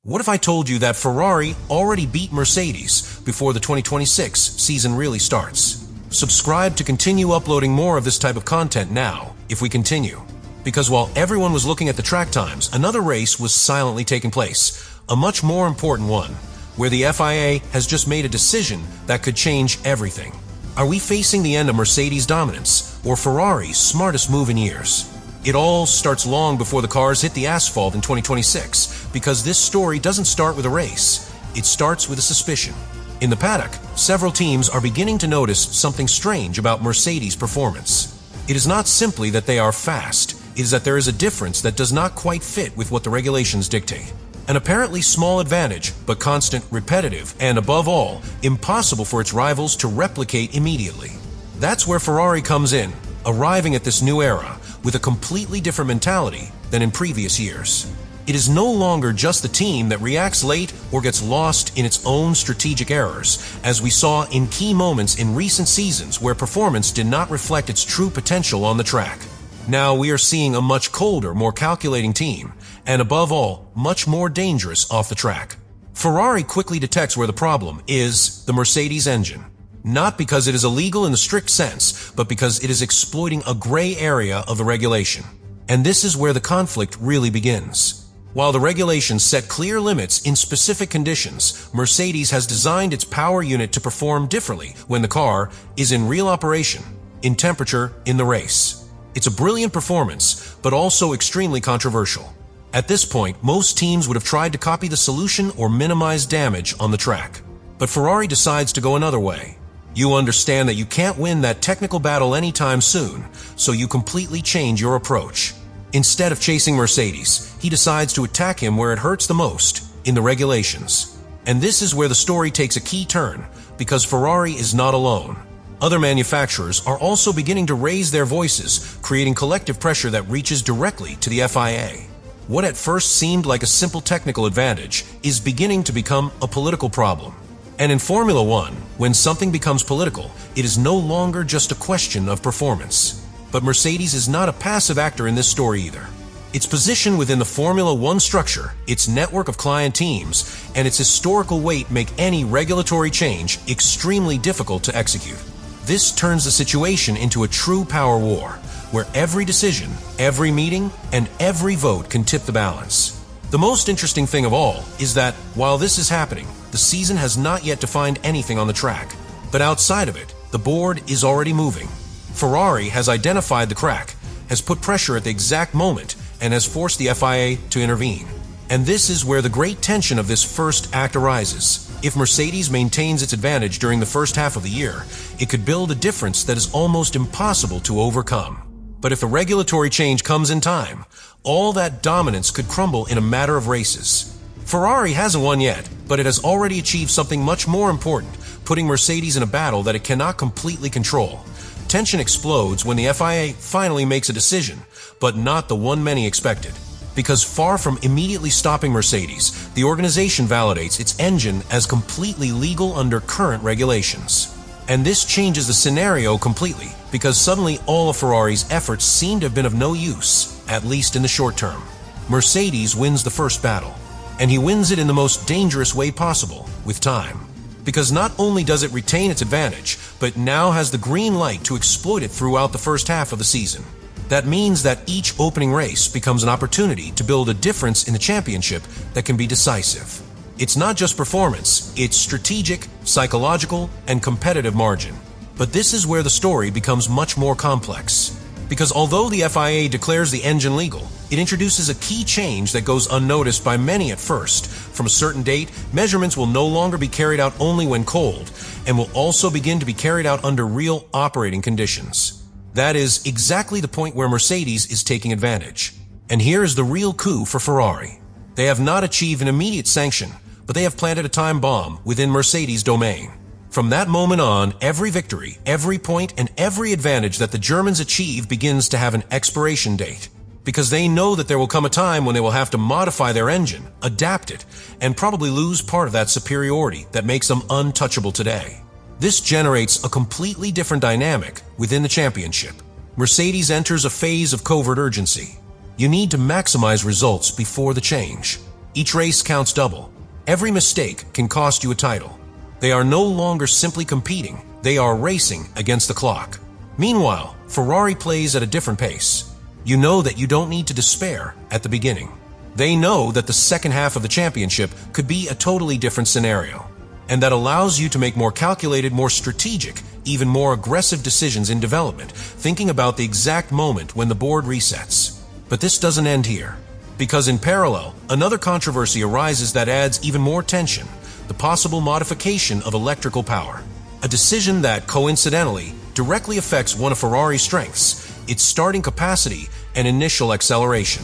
What if I told you that Ferrari already beat Mercedes before the 2026 season really starts? Subscribe to continue uploading more of this type of content now, if we continue. Because while everyone was looking at the track times, another race was silently taking place, a much more important one, where the FIA has just made a decision that could change everything. Are we facing the end of Mercedes' dominance, or Ferrari's smartest move in years? It all starts long before the cars hit the asphalt in 2026, because this story doesn't start with a race. It starts with a suspicion. In the paddock, several teams are beginning to notice something strange about Mercedes' performance. It is not simply that they are fast, it is that there is a difference that does not quite fit with what the regulations dictate. An apparently small advantage, but constant, repetitive, and above all, impossible for its rivals to replicate immediately. That's where Ferrari comes in, arriving at this new era with a completely different mentality than in previous years. It is no longer just the team that reacts late or gets lost in its own strategic errors, as we saw in key moments in recent seasons where performance did not reflect its true potential on the track. Now we are seeing a much colder, more calculating team, and above all, much more dangerous off the track. Ferrari quickly detects where the problem is: the Mercedes engine. Not because it is illegal in the strict sense, but because it is exploiting a gray area of the regulation. And this is where the conflict really begins. While the regulations set clear limits in specific conditions, Mercedes has designed its power unit to perform differently when the car is in real operation, in temperature, in the race. It's a brilliant performance, but also extremely controversial. At this point, most teams would have tried to copy the solution or minimize damage on the track. But Ferrari decides to go another way. You understand that you can't win that technical battle anytime soon, so you completely change your approach. Instead of chasing Mercedes, he decides to attack him where it hurts the most, in the regulations. And this is where the story takes a key turn, because Ferrari is not alone. Other manufacturers are also beginning to raise their voices, creating collective pressure that reaches directly to the FIA. What at first seemed like a simple technical advantage is beginning to become a political problem. And in Formula One, when something becomes political, it is no longer just a question of performance. But Mercedes is not a passive actor in this story either. Its position within the Formula One structure, its network of client teams, and its historical weight make any regulatory change extremely difficult to execute. This turns the situation into a true power war, where every decision, every meeting, and every vote can tip the balance. The most interesting thing of all is that, while this is happening, the season has not yet defined anything on the track. But outside of it, the board is already moving. Ferrari has identified the crack, has put pressure at the exact moment, and has forced the FIA to intervene. And this is where the great tension of this first act arises. If Mercedes maintains its advantage during the first half of the year, it could build a difference that is almost impossible to overcome. But if the regulatory change comes in time, all that dominance could crumble in a matter of races. Ferrari hasn't won yet, but it has already achieved something much more important, putting Mercedes in a battle that it cannot completely control. Tension explodes when the FIA finally makes a decision, but not the one many expected. Because far from immediately stopping Mercedes, the organization validates its engine as completely legal under current regulations. And this changes the scenario completely, because suddenly all of Ferrari's efforts seem to have been of no use, at least in the short term. Mercedes wins the first battle, and he wins it in the most dangerous way possible, with time. Because not only does it retain its advantage, but now has the green light to exploit it throughout the first half of the season. That means that each opening race becomes an opportunity to build a difference in the championship that can be decisive. It's not just performance, it's strategic, psychological, and competitive margin. But this is where the story becomes much more complex. Because although the FIA declares the engine legal, it introduces a key change that goes unnoticed by many at first. From a certain date, measurements will no longer be carried out only when cold, and will also begin to be carried out under real operating conditions. That is exactly the point where Mercedes is taking advantage. And here is the real coup for Ferrari. They have not achieved an immediate sanction, but they have planted a time bomb within Mercedes' domain. From that moment on, every victory, every point, and every advantage that the Germans achieve begins to have an expiration date. Because they know that there will come a time when they will have to modify their engine, adapt it, and probably lose part of that superiority that makes them untouchable today. This generates a completely different dynamic within the championship. Mercedes enters a phase of covert urgency. You need to maximize results before the change. Each race counts double. Every mistake can cost you a title. They are no longer simply competing, they are racing against the clock. Meanwhile, Ferrari plays at a different pace. You know that you don't need to despair at the beginning. They know that the second half of the championship could be a totally different scenario, and that allows you to make more calculated, more strategic, even more aggressive decisions in development, thinking about the exact moment when the board resets. But this doesn't end here, because in parallel, another controversy arises that adds even more tension: the possible modification of electrical power. A decision that, coincidentally, directly affects one of Ferrari's strengths, its starting capacity and initial acceleration.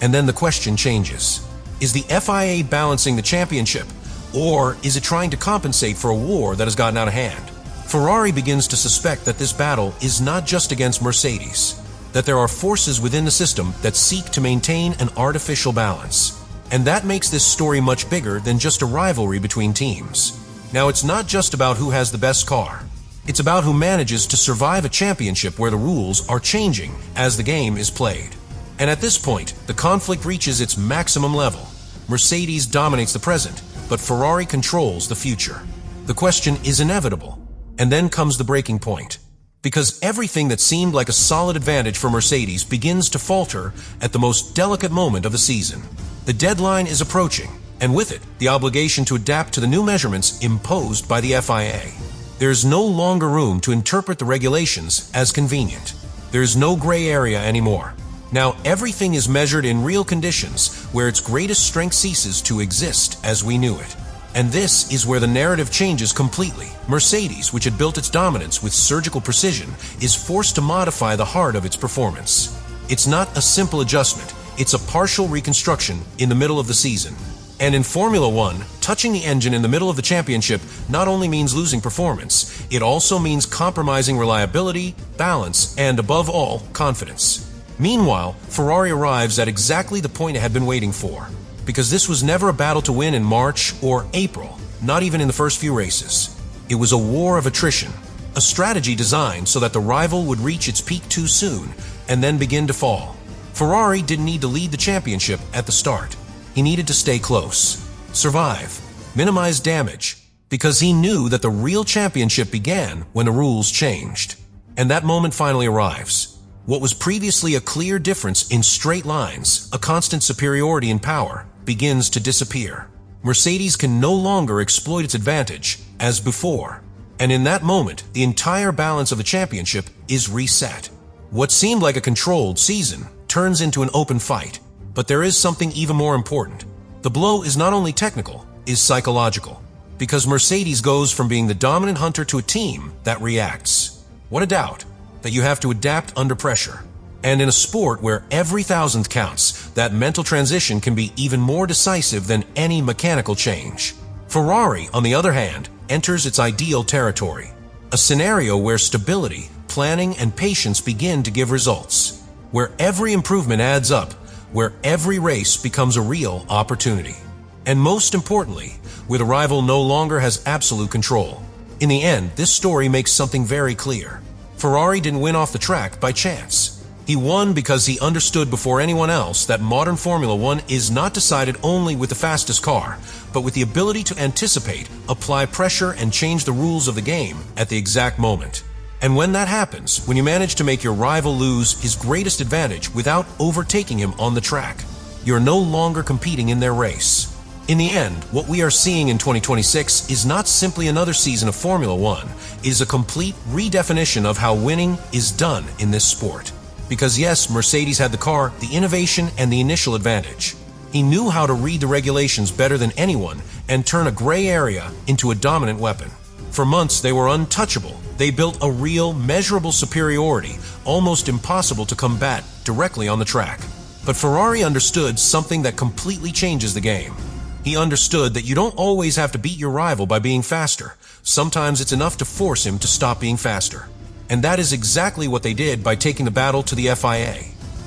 And then the question changes. Is the FIA balancing the championship, or is it trying to compensate for a war that has gotten out of hand? Ferrari begins to suspect that this battle is not just against Mercedes, that there are forces within the system that seek to maintain an artificial balance. And that makes this story much bigger than just a rivalry between teams. Now, it's not just about who has the best car. It's about who manages to survive a championship where the rules are changing as the game is played. And at this point, the conflict reaches its maximum level. Mercedes dominates the present, but Ferrari controls the future. The question is inevitable. And then comes the breaking point. Because everything that seemed like a solid advantage for Mercedes begins to falter at the most delicate moment of the season. The deadline is approaching, and with it, the obligation to adapt to the new measurements imposed by the FIA. There is no longer room to interpret the regulations as convenient. There is no gray area anymore. Now everything is measured in real conditions where its greatest strength ceases to exist as we knew it. And this is where the narrative changes completely. Mercedes, which had built its dominance with surgical precision, is forced to modify the heart of its performance. It's not a simple adjustment, it's a partial reconstruction in the middle of the season. And in Formula One, touching the engine in the middle of the championship not only means losing performance, it also means compromising reliability, balance, and above all, confidence. Meanwhile, Ferrari arrives at exactly the point it had been waiting for, because this was never a battle to win in March or April, not even in the first few races. It was a war of attrition, a strategy designed so that the rival would reach its peak too soon and then begin to fall. Ferrari didn't need to lead the championship at the start. He needed to stay close, survive, minimize damage, because he knew that the real championship began when the rules changed. And that moment finally arrives. What was previously a clear difference in straight lines, a constant superiority in power, begins to disappear. Mercedes can no longer exploit its advantage as before. And in that moment, the entire balance of the championship is reset. What seemed like a controlled season turns into an open fight. But there is something even more important. The blow is not only technical, is psychological. Because Mercedes goes from being the dominant hunter to a team that reacts. What a doubt that you have to adapt under pressure. And in a sport where every thousandth counts, that mental transition can be even more decisive than any mechanical change. Ferrari, on the other hand, enters its ideal territory. A scenario where stability, planning, and patience begin to give results. Where every improvement adds up, where every race becomes a real opportunity. And most importantly, where the rival no longer has absolute control. In the end, this story makes something very clear. Ferrari didn't win off the track by chance. He won because he understood before anyone else that modern Formula One is not decided only with the fastest car, but with the ability to anticipate, apply pressure, and change the rules of the game at the exact moment. And when that happens, when you manage to make your rival lose his greatest advantage without overtaking him on the track, you're no longer competing in their race. In the end, what we are seeing in 2026 is not simply another season of Formula One. It is a complete redefinition of how winning is done in this sport. Because yes, Mercedes had the car, the innovation, and the initial advantage. He knew how to read the regulations better than anyone and turn a gray area into a dominant weapon. For months, they were untouchable. They built a real, measurable superiority, almost impossible to combat directly on the track. But Ferrari understood something that completely changes the game. He understood that you don't always have to beat your rival by being faster. Sometimes it's enough to force him to stop being faster. And that is exactly what they did by taking the battle to the FIA.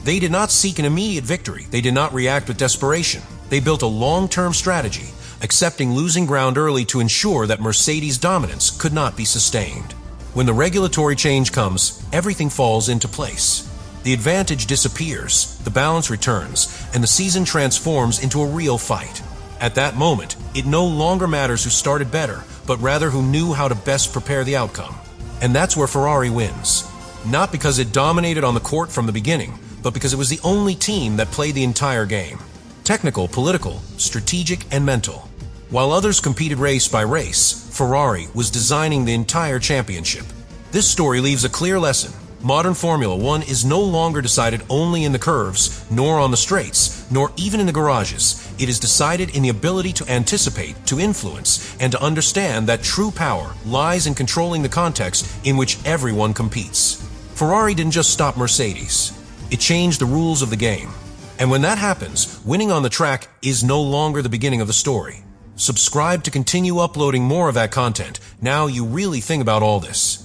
They did not seek an immediate victory. They did not react with desperation. They built a long-term strategy, accepting losing ground early to ensure that Mercedes' dominance could not be sustained. When the regulatory change comes, everything falls into place. The advantage disappears, the balance returns, and the season transforms into a real fight. At that moment, it no longer matters who started better, but rather who knew how to best prepare the outcome. And that's where Ferrari wins. Not because it dominated on the court from the beginning, but because it was the only team that played the entire game. Technical, political, strategic, and mental. While others competed race by race, Ferrari was designing the entire championship. This story leaves a clear lesson. Modern Formula One is no longer decided only in the curves, nor on the straights, nor even in the garages. It is decided in the ability to anticipate, to influence, and to understand that true power lies in controlling the context in which everyone competes. Ferrari didn't just stop Mercedes. It changed the rules of the game. And when that happens, winning on the track is no longer the beginning of the story. Subscribe to continue uploading more of that content. Now you really think about all this.